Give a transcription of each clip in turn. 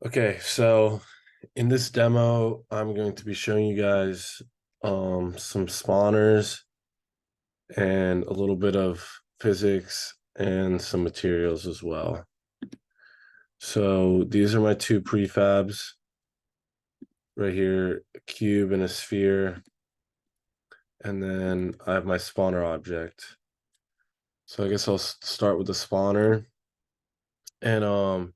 Okay, so in this demo, I'm going to be showing you guys some spawners and a little bit of physics and some materials as well. So these are my two prefabs right here, a cube and a sphere, and then I have my spawner object. So I guess I'll start with the spawner. And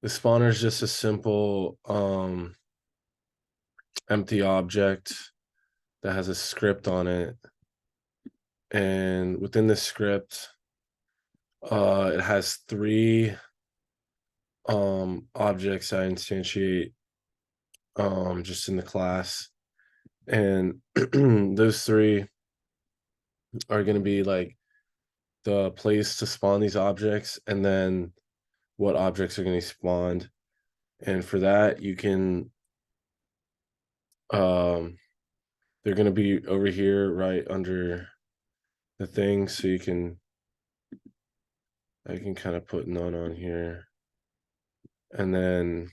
the spawner is just a simple empty object that has a script on it, and within the script it has three objects I instantiate just in the class, and those three are going to be like the place to spawn these objects and then what objects are going to be spawned. And for that you can um they're going to be over here right under the thing, so I can kind of put none on here, and then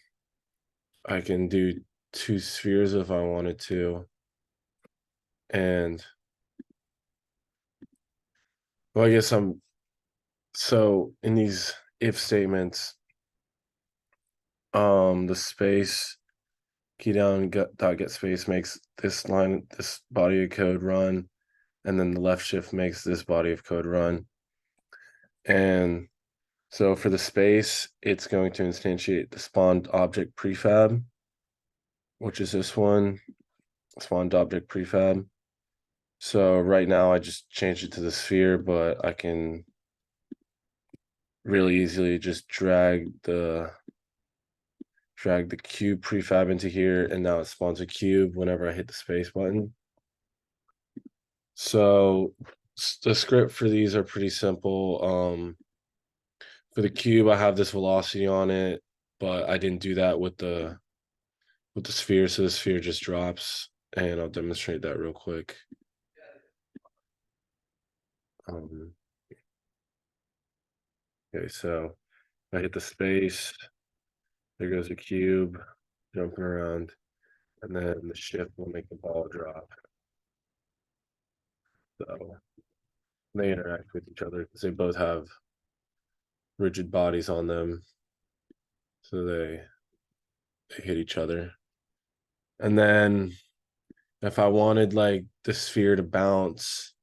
I can do two spheres if I wanted to. And well, I guess I'm so in these if statements, the space key down dot get space makes this body of code run, and then the left shift makes this body of code run. And so for the space, it's going to instantiate the spawned object prefab, which is this one, spawned object prefab. So right now I just changed it to the sphere, but I can really easily just drag the cube prefab into here, and now it spawns a cube whenever I hit the space button. So the script for these are pretty simple. For the cube, I have this velocity on it, but I didn't do that with the sphere, so the sphere just drops, and I'll demonstrate that real quick. Um, okay, so I hit the space, there goes the cube jumping around, and then the shift will make the ball drop. So they interact with each other because they both have rigid bodies on them, so they hit each other. And then if I wanted like the sphere to bounce,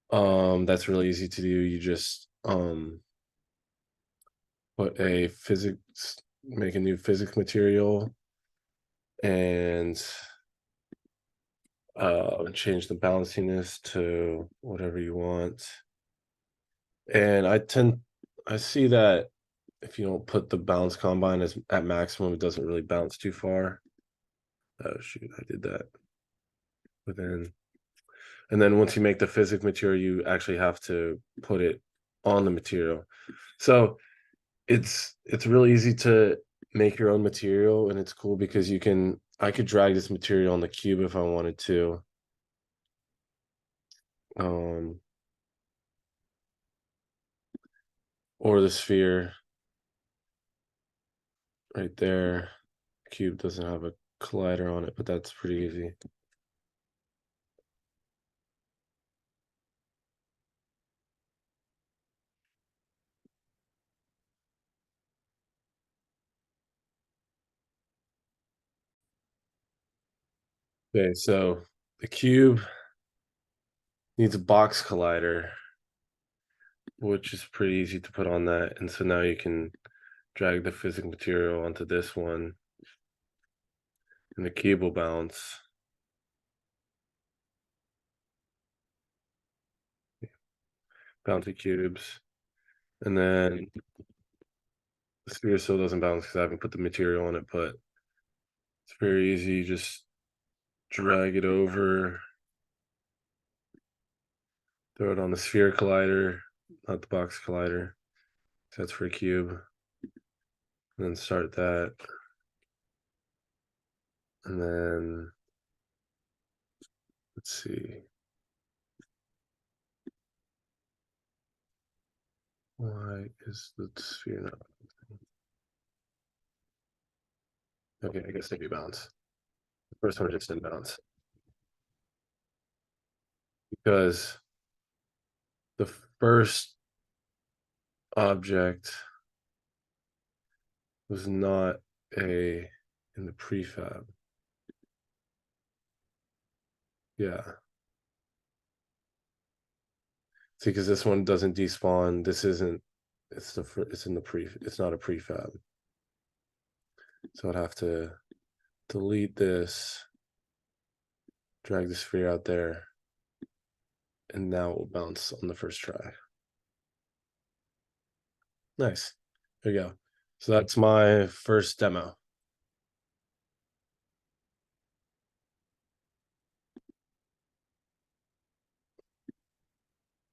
that's really easy to do. You just put a physics make a new physics material and change the bounciness to whatever you want. And I see that if you don't put the bounce combine as at maximum, it doesn't really bounce too far. Oh shoot, I did that within. And then once you make the physics material, you actually have to put it on the material. So it's really easy to make your own material, and it's cool because I could drag this material on the cube if I wanted to. Um or the sphere right there. Cube doesn't have a collider on it, but that's pretty easy. Okay, so the cube needs a box collider, which is pretty easy to put on that. And so now you can drag the physics material onto this one, and the cube will bounce. Bouncy cubes. And then the sphere still doesn't bounce because I haven't put the material on it, but it's very easy. You just drag it over, throw it on the sphere collider, not the box collider. That's for a cube. And then start that. And then let's see. Why is the sphere not? Okay, I guess they do bounce. The first one just didn't bounce because the first object was not in the prefab. Yeah. See, because this one doesn't despawn. This isn't. It's in the pre. It's not a prefab. So I'd have to delete this, drag the sphere out there, and now it will bounce on the first try. Nice. There you go. So that's my first demo.